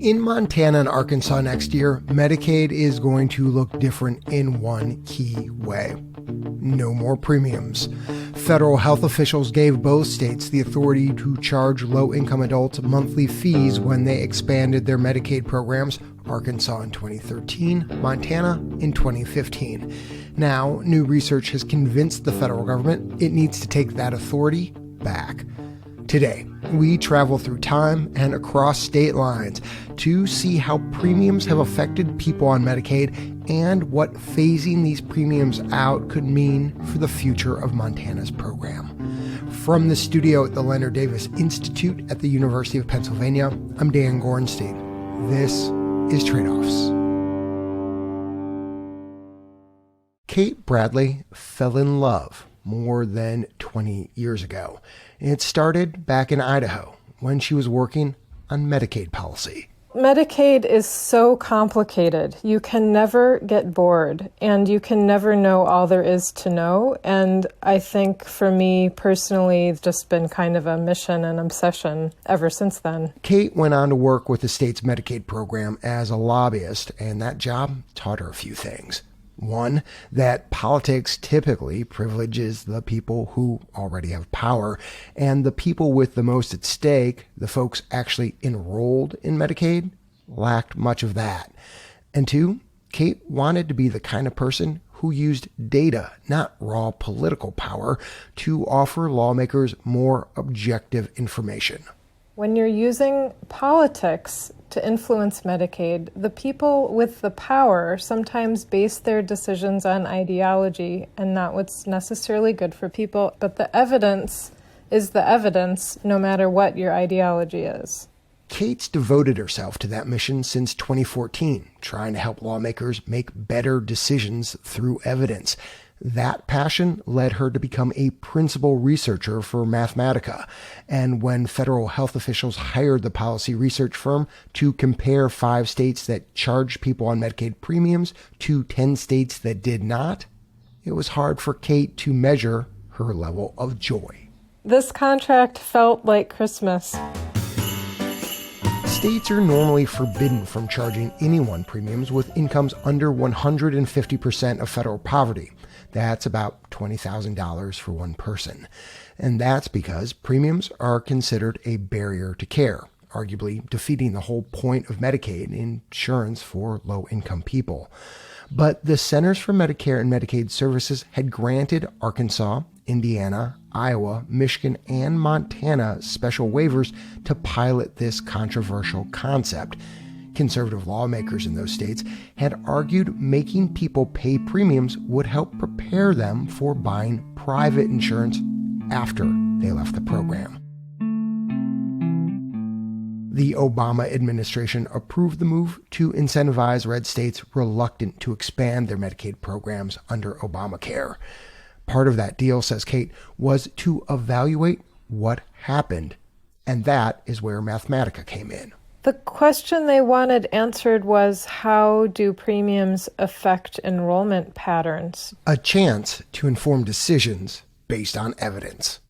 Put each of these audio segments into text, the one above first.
In Montana and Arkansas next year, Medicaid is going to look different in one key way. No more premiums. Federal health officials gave both states the authority to charge low-income adults monthly fees when they expanded their Medicaid programs, Arkansas in 2013, Montana in 2015. Now, new research has convinced the federal government it needs to take that authority back. Today, we travel through time and across state lines to see how premiums have affected people on Medicaid and what phasing these premiums out could mean for the future of Montana's program. From the studio at the Leonard Davis Institute at the University of Pennsylvania, I'm Dan Gorenstein. This is Trade-Offs. Kate Bradley fell in love more than 20 years ago. It started back in Idaho when she was working on Medicaid policy. Medicaid is so complicated. You can never get bored, and you can never know all there is to know. And I think for me personally, it's just been kind of a mission and obsession ever since then. Kate went on to work with the state's Medicaid program as a lobbyist, and that job taught her a few things. One, that politics typically privileges the people who already have power, and the people with the most at stake, the folks actually enrolled in Medicaid, lacked much of that. And two, Kate wanted to be the kind of person who used data, not raw political power, to offer lawmakers more objective information. When you're using politics to influence Medicaid, the people with the power sometimes base their decisions on ideology and not what's necessarily good for people. But the evidence is the evidence, no matter what your ideology is. Kate's devoted herself to that mission since 2014, trying to help lawmakers make better decisions through evidence. That passion led her to become a principal researcher for Mathematica. And when federal health officials hired the policy research firm to compare 5 states that charged people on Medicaid premiums to 10 states that did not, it was hard for Kate to measure her level of joy. This contract felt like Christmas. States are normally forbidden from charging anyone premiums with incomes under 150% of federal poverty. That's about $20,000 for one person. And that's because premiums are considered a barrier to care, arguably defeating the whole point of Medicaid, insurance for low-income people. But the Centers for Medicare and Medicaid Services had granted Arkansas, Indiana, Iowa, Michigan, and Montana special waivers to pilot this controversial concept. Conservative lawmakers in those states had argued making people pay premiums would help prepare them for buying private insurance after they left the program. The Obama administration approved the move to incentivize red states reluctant to expand their Medicaid programs under Obamacare. Part of that deal, says Kate, was to evaluate what happened. And that is where Mathematica came in. The question they wanted answered was, how do premiums affect enrollment patterns? A chance to inform decisions based on evidence.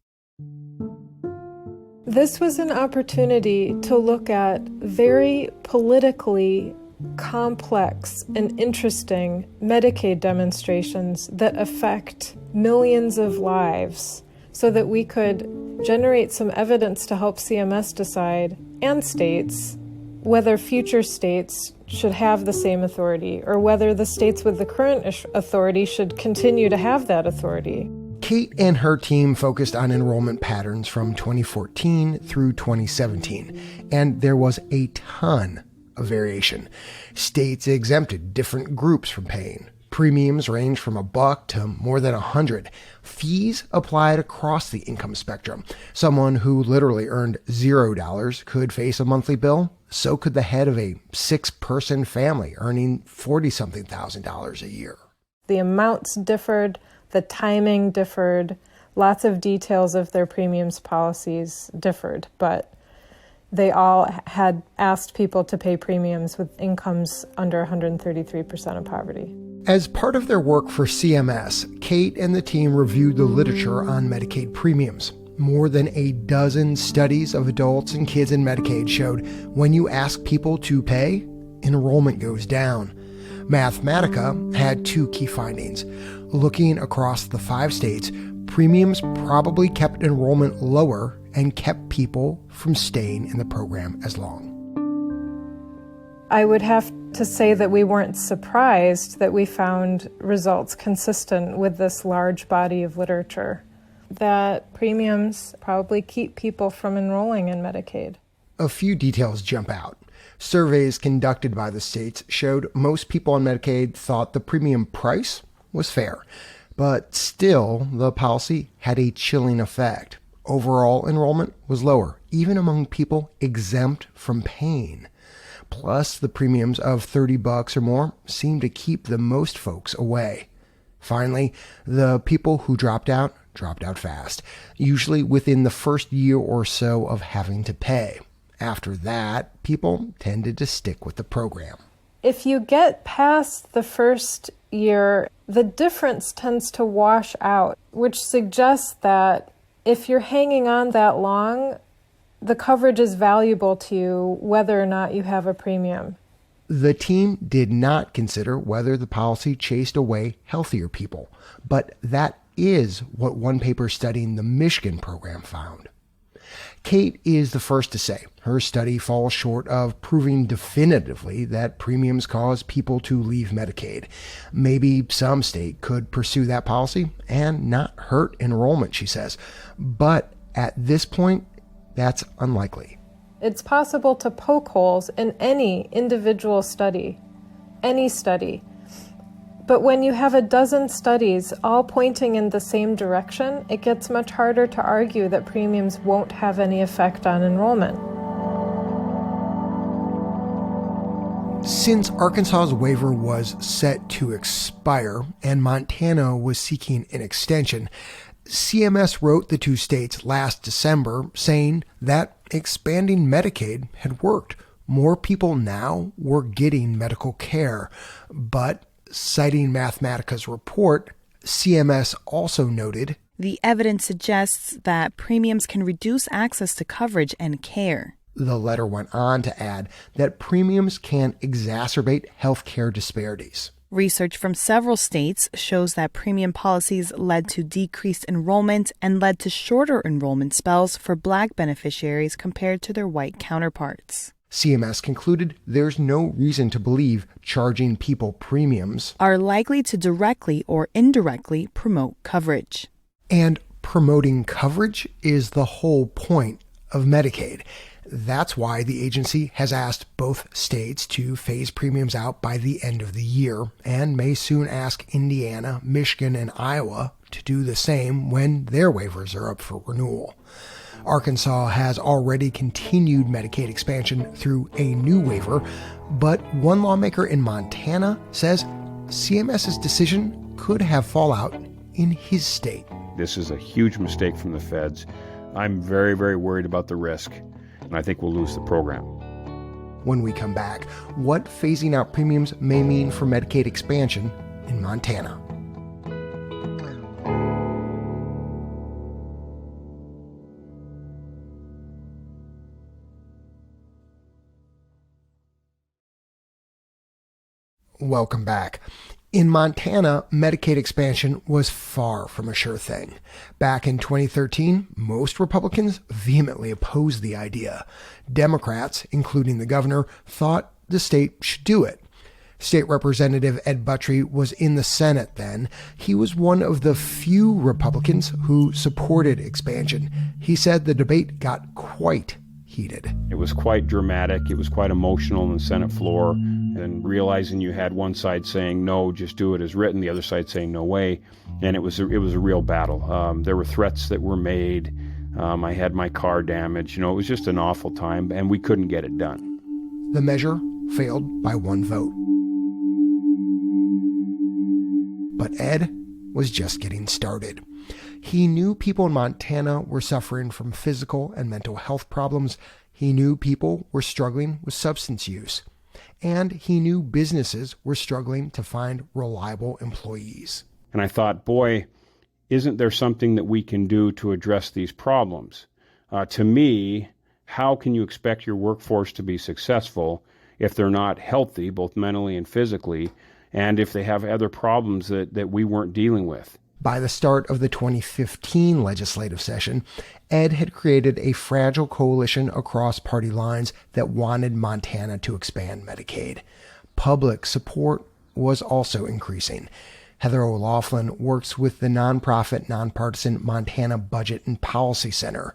This was an opportunity to look at very politically complex and interesting Medicaid demonstrations that affect millions of lives, so that we could generate some evidence to help CMS decide, and states, whether future states should have the same authority, or whether the states with the current authority should continue to have that authority. Kate and her team focused on enrollment patterns from 2014 through 2017, and there was a ton of variation. States exempted different groups from paying. Premiums range from $1 to more than $100. Fees applied across the income spectrum. Someone who literally earned $0 could face a monthly bill. So could the head of a 6-person family earning $40-something thousand a year. The amounts differed, the timing differed, lots of details of their premiums policies differed, but they all had asked people to pay premiums with incomes under 133% of poverty. As part of their work for CMS, Kate and the team reviewed the literature on Medicaid premiums. More than a dozen studies of adults and kids in Medicaid showed when you ask people to pay, enrollment goes down. Mathematica had two key findings. Looking across the 5 states, premiums probably kept enrollment lower and kept people from staying in the program as long. I would have to say that we weren't surprised that we found results consistent with this large body of literature, that premiums probably keep people from enrolling in Medicaid. A few details jump out. Surveys conducted by the states showed most people on Medicaid thought the premium price was fair, but still the policy had a chilling effect. Overall enrollment was lower, even among people exempt from paying. Plus, the premiums of $30 or more seemed to keep the most folks away. Finally, the people who dropped out fast, usually within the first year or so of having to pay. After that, people tended to stick with the program. If you get past the first year, the difference tends to wash out, which suggests that if you're hanging on that long, the coverage is valuable to you whether or not you have a premium. The team did not consider whether the policy chased away healthier people, but that is what one paper studying the Michigan program found. Kate is the first to say her study falls short of proving definitively that premiums cause people to leave Medicaid. Maybe some state could pursue that policy and not hurt enrollment, she says. But at this point, that's unlikely. It's possible to poke holes in any individual study, any study. But when you have a dozen studies all pointing in the same direction, it gets much harder to argue that premiums won't have any effect on enrollment. Since Arkansas's waiver was set to expire and Montana was seeking an extension, CMS wrote the two states last December saying that expanding Medicaid had worked. More people now were getting medical care. But citing Mathematica's report, CMS also noted, "The evidence suggests that premiums can reduce access to coverage and care." The letter went on to add that premiums can exacerbate healthcare disparities. Research from several states shows that premium policies led to decreased enrollment and led to shorter enrollment spells for Black beneficiaries compared to their white counterparts. CMS concluded there's no reason to believe charging people premiums are likely to directly or indirectly promote coverage. And promoting coverage is the whole point of Medicaid. That's why the agency has asked both states to phase premiums out by the end of the year and may soon ask Indiana, Michigan, and Iowa to do the same when their waivers are up for renewal. Arkansas has already continued Medicaid expansion through a new waiver, but one lawmaker in Montana says CMS's decision could have fallout in his state. This is a huge mistake from the feds. I'm very, very worried about the risk, and I think we'll lose the program. When we come back, what phasing out premiums may mean for Medicaid expansion in Montana. Welcome back. In Montana, Medicaid expansion was far from a sure thing. Back in 2013, most Republicans vehemently opposed the idea. Democrats, including the governor, thought the state should do it. State Representative Ed Buttrey was in the Senate then. He was one of the few Republicans who supported expansion. He said the debate got quite heated. It was quite dramatic. It was quite emotional on the Senate floor. And realizing you had one side saying, no, just do it as written, the other side saying, no way. And it was a real battle. There were threats that were made. I had my car damaged. It was just an awful time, and we couldn't get it done. The measure failed by one vote. But Ed was just getting started. He knew people in Montana were suffering from physical and mental health problems. He knew people were struggling with substance use. And he knew businesses were struggling to find reliable employees. And I thought, boy, isn't there something that we can do to address these problems? To me, how can you expect your workforce to be successful if they're not healthy, both mentally and physically, and if they have other problems that we weren't dealing with? By the start of the 2015 legislative session, Ed had created a fragile coalition across party lines that wanted Montana to expand Medicaid. Public support was also increasing. Heather O'Loughlin works with the nonprofit, nonpartisan Montana Budget and Policy Center.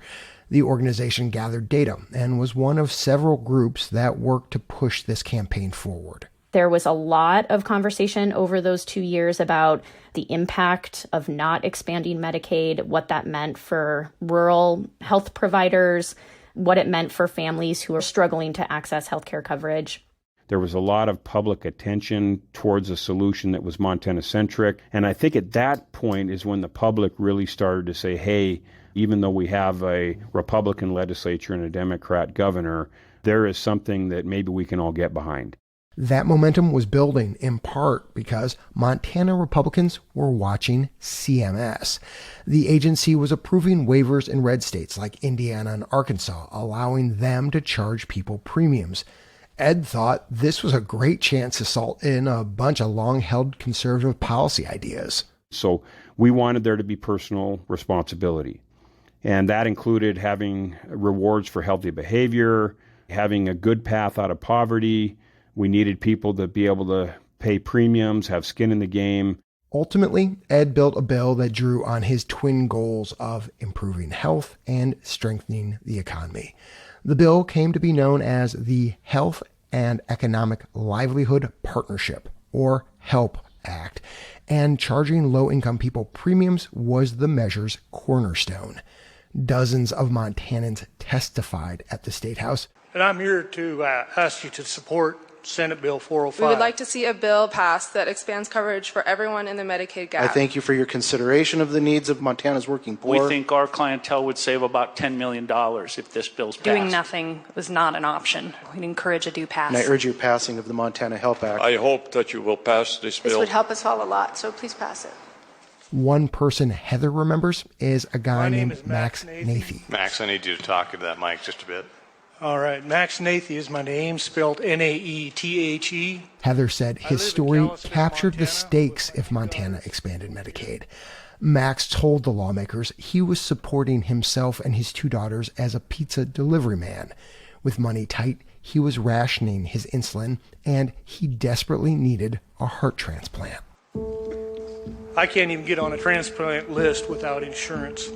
The organization gathered data and was one of several groups that worked to push this campaign forward. There was a lot of conversation over those 2 years about the impact of not expanding Medicaid, what that meant for rural health providers, what it meant for families who are struggling to access healthcare coverage. There was a lot of public attention towards a solution that was Montana-centric. And I think at that point is when the public really started to say, hey, even though we have a Republican legislature and a Democrat governor, there is something that maybe we can all get behind. That momentum was building in part because Montana Republicans were watching CMS. The agency was approving waivers in red states like Indiana and Arkansas, allowing them to charge people premiums. Ed thought this was a great chance to salt in a bunch of long-held conservative policy ideas. So we wanted there to be personal responsibility. And that included having rewards for healthy behavior, having a good path out of poverty. We needed people to be able to pay premiums, have skin in the game. Ultimately, Ed built a bill that drew on his twin goals of improving health and strengthening the economy. The bill came to be known as the Health and Economic Livelihood Partnership, or HELP Act, and charging low-income people premiums was the measure's cornerstone. Dozens of Montanans testified at the State House. And I'm here to ask you to support Senate Bill 405. We would like to see a bill passed that expands coverage for everyone in the Medicaid gap. I thank you for your consideration of the needs of Montana's working poor. We think our clientele would save about $10 million if this bill's passed. Doing nothing was not an option. We'd encourage a do pass. And I urge your passing of the Montana HELP Act. I hope that you will pass this bill. This would help us all a lot, so please pass it. One person Heather remembers is a guy named Max Nathy. Max, I need you to talk into that mic just a bit. All right, Max Nathy is my name, spelled Naethe. Heather said his story captured the stakes if Montana expanded Medicaid. Max told the lawmakers he was supporting himself and his two daughters as a pizza delivery man. With money tight, he was rationing his insulin, and he desperately needed a heart transplant. I can't even get on a transplant list without insurance.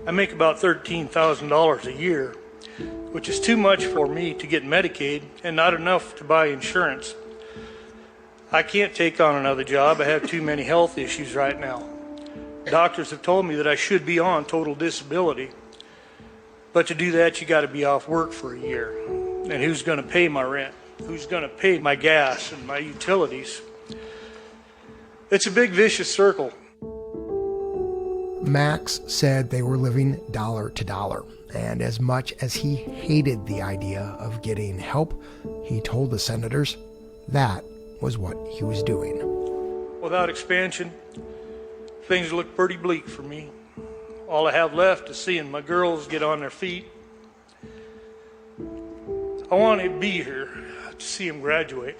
I make about $13,000 a year, which is too much for me to get Medicaid and not enough to buy insurance. I can't take on another job. I have too many health issues right now. Doctors have told me that I should be on total disability. But to do that, you got to be off work for a year. And who's going to pay my rent? Who's going to pay my gas and my utilities? It's a big vicious circle. Max said they were living dollar to dollar. And as much as he hated the idea of getting help, he told the senators that was what he was doing. Without expansion, things look pretty bleak for me. All I have left is seeing my girls get on their feet. I want to be here to see them graduate.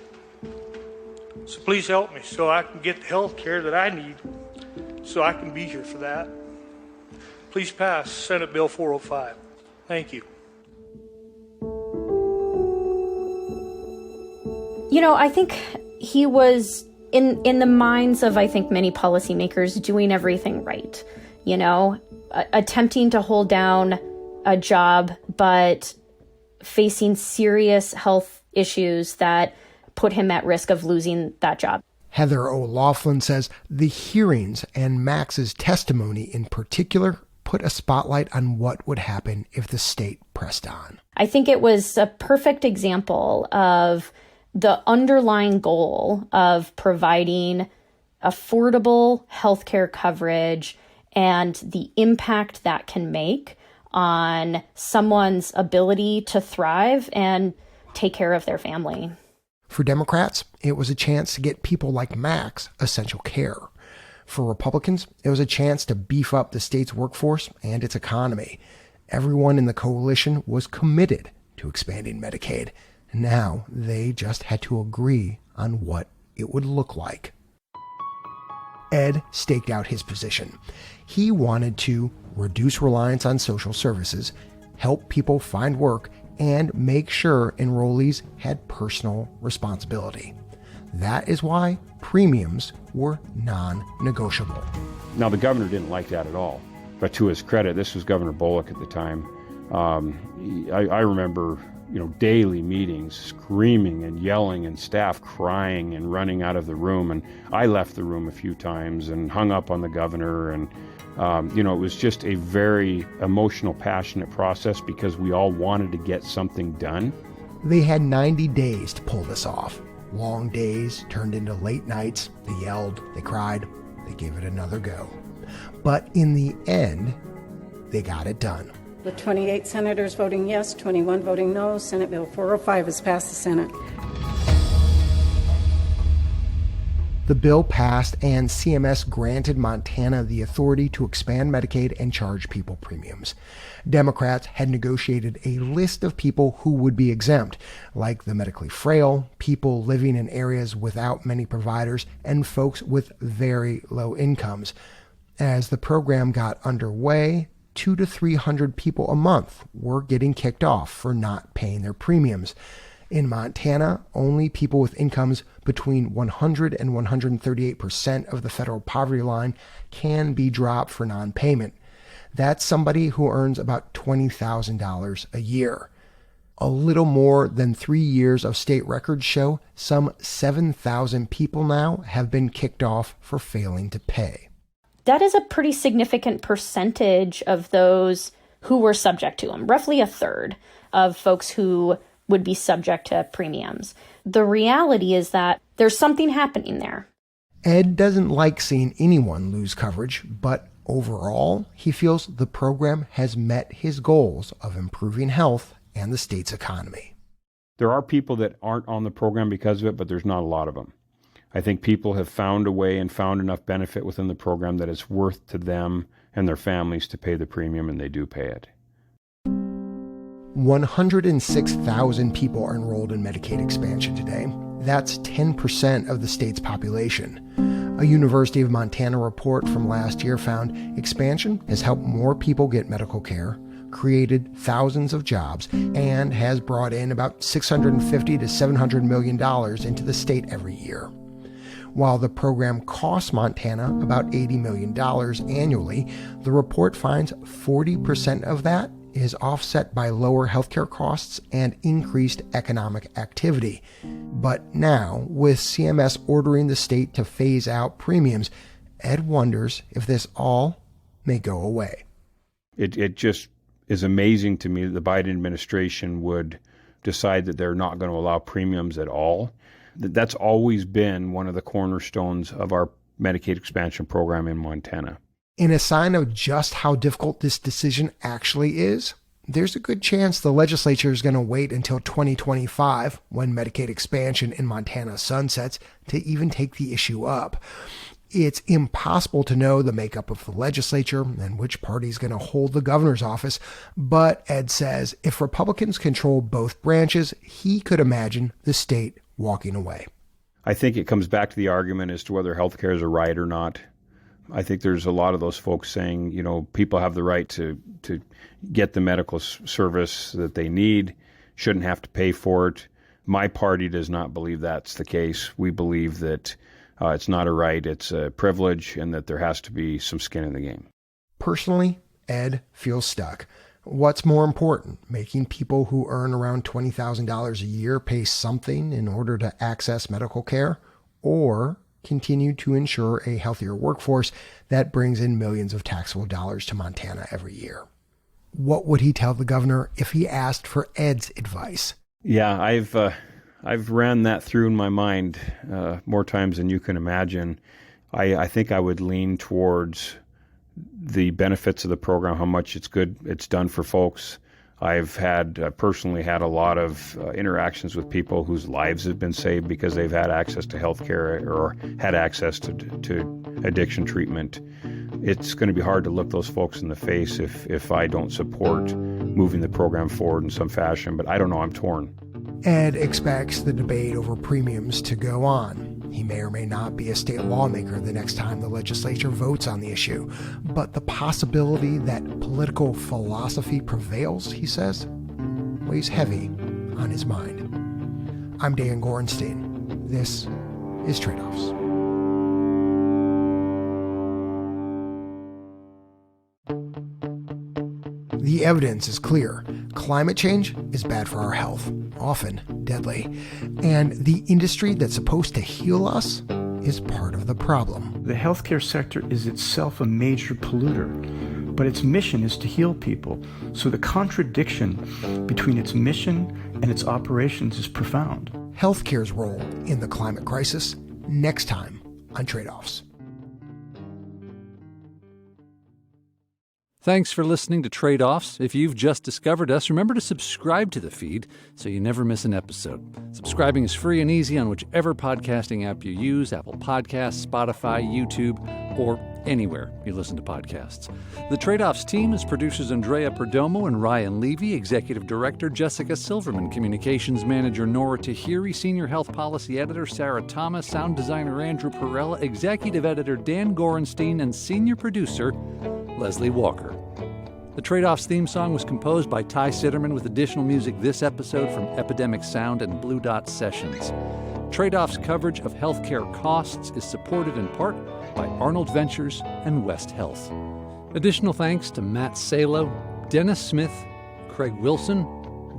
So please help me so I can get the health care that I need, so I can be here for that. Please pass Senate Bill 405. Thank you. You know, I think he was in the minds of, I think, many policymakers doing everything right, you know, attempting to hold down a job, but facing serious health issues that put him at risk of losing that job. Heather O'Loughlin says the hearings and Max's testimony in particular put a spotlight on what would happen if the state pressed on. I think it was a perfect example of the underlying goal of providing affordable healthcare coverage and the impact that can make on someone's ability to thrive and take care of their family. For Democrats, it was a chance to get people like Max essential care. For Republicans, it was a chance to beef up the state's workforce and its economy. Everyone in the coalition was committed to expanding Medicaid. Now they just had to agree on what it would look like. Ed staked out his position. He wanted to reduce reliance on social services, help people find work, and make sure enrollees had personal responsibility. That is why premiums were non-negotiable. Now, the governor didn't like that at all. But to his credit, this was Governor Bullock at the time. I remember, daily meetings, screaming and yelling and staff crying and running out of the room. And I left the room a few times and hung up on the governor. And, it was just a very emotional, passionate process because we all wanted to get something done. They had 90 days to pull this off. Long days turned into late nights. They yelled, they cried, they gave it another go. But in the end, they got it done. With 28 senators voting yes, 21 voting no, Senate Bill 405 has passed the Senate. The bill passed, and CMS granted Montana the authority to expand Medicaid and charge people premiums. Democrats had negotiated a list of people who would be exempt, like the medically frail, people living in areas without many providers, and folks with very low incomes. As the program got underway, 200 to 300 people a month were getting kicked off for not paying their premiums. In Montana, only people with incomes between 100 and 138% of the federal poverty line can be dropped for non-payment. That's somebody who earns about $20,000 a year. A little more than 3 years of state records show some 7,000 people now have been kicked off for failing to pay. That is a pretty significant percentage of those who were subject to them, roughly a third of folks who would be subject to premiums. The reality is that there's something happening there. Ed doesn't like seeing anyone lose coverage, but overall, he feels the program has met his goals of improving health and the state's economy. There are people that aren't on the program because of it, but there's not a lot of them. I think people have found a way and found enough benefit within the program that it's worth to them and their families to pay the premium, and they do pay it. 106,000 people are enrolled in Medicaid expansion today. That's 10% of the state's population. A University of Montana report from last year found expansion has helped more people get medical care, created thousands of jobs, and has brought in about $650 to $700 million into the state every year. While the program costs Montana about $80 million annually, the report finds 40% of that is offset by lower healthcare costs and increased economic activity. But now, with CMS ordering the state to phase out premiums, Ed wonders if this all may go away. It just is amazing to me that the Biden administration would decide that they're not going to allow premiums at all. That's always been one of the cornerstones of our Medicaid expansion program in Montana. In a sign of just how difficult this decision actually is, there's a good chance the legislature is going to wait until 2025, when Medicaid expansion in Montana sunsets, to even take the issue up. It's impossible to know the makeup of the legislature and which party is going to hold the governor's office, but Ed says if Republicans control both branches, he could imagine the state walking away. I think it comes back to the argument as to whether health care is a right or not. I think there's a lot of those folks saying, people have the right to get the medical service that they need, shouldn't have to pay for it. My party does not believe that's the case. We believe that it's not a right, it's a privilege, and that there has to be some skin in the game. Personally, Ed feels stuck. What's more important, making people who earn around $20,000 a year pay something in order to access medical care, or continue to ensure a healthier workforce that brings in millions of taxable dollars to Montana every year? What would he tell the governor if he asked for Ed's advice? Yeah, I've ran that through in my mind more times than you can imagine. I think I would lean towards the benefits of the program, how much it's done for folks. I've personally had a lot of interactions with people whose lives have been saved because they've had access to health care or had access to addiction treatment. It's going to be hard to look those folks in the face if I don't support moving the program forward in some fashion, but I don't know, I'm torn. Ed expects the debate over premiums to go on. He may or may not be a state lawmaker the next time the legislature votes on the issue, but the possibility that political philosophy prevails, he says, weighs heavy on his mind. I'm Dan Gorenstein. This is Trade-Offs. The evidence is clear. Climate change is bad for our health, often deadly. And the industry that's supposed to heal us is part of the problem. The healthcare sector is itself a major polluter, but its mission is to heal people. So the contradiction between its mission and its operations is profound. Healthcare's role in the climate crisis, next time on Trade-Offs. Thanks for listening to Trade-Offs. If you've just discovered us, remember to subscribe to the feed so you never miss an episode. Subscribing is free and easy on whichever podcasting app you use, Apple Podcasts, Spotify, YouTube, or anywhere you listen to podcasts. The Trade-Offs team is producers Andrea Perdomo and Ryan Levy, Executive Director Jessica Silverman, Communications Manager Nora Tahiri, Senior Health Policy Editor Sarah Thomas, Sound Designer Andrew Perella, Executive Editor Dan Gorenstein, and Senior Producer Leslie Walker. The Trade-Offs theme song was composed by Ty Sitterman with additional music this episode from Epidemic Sound and Blue Dot Sessions. Trade-Offs coverage of healthcare costs is supported in part by Arnold Ventures and West Health. Additional thanks to Matt Salo, Dennis Smith, Craig Wilson,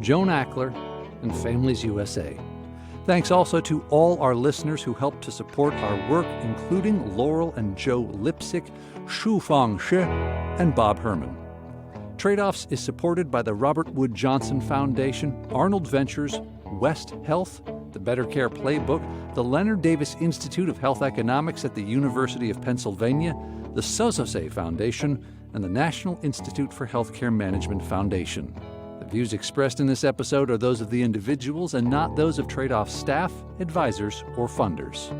Joan Ackler, and Families USA. Thanks also to all our listeners who helped to support our work, including Laurel and Joe Lipsick, Shu Fong Shi, and Bob Herman. Trade-Offs is supported by the Robert Wood Johnson Foundation, Arnold Ventures, West Health, the Better Care Playbook, the Leonard Davis Institute of Health Economics at the University of Pennsylvania, the Sosose Foundation, and the National Institute for Healthcare Management Foundation. The views expressed in this episode are those of the individuals and not those of Trade-Offs staff, advisors, or funders.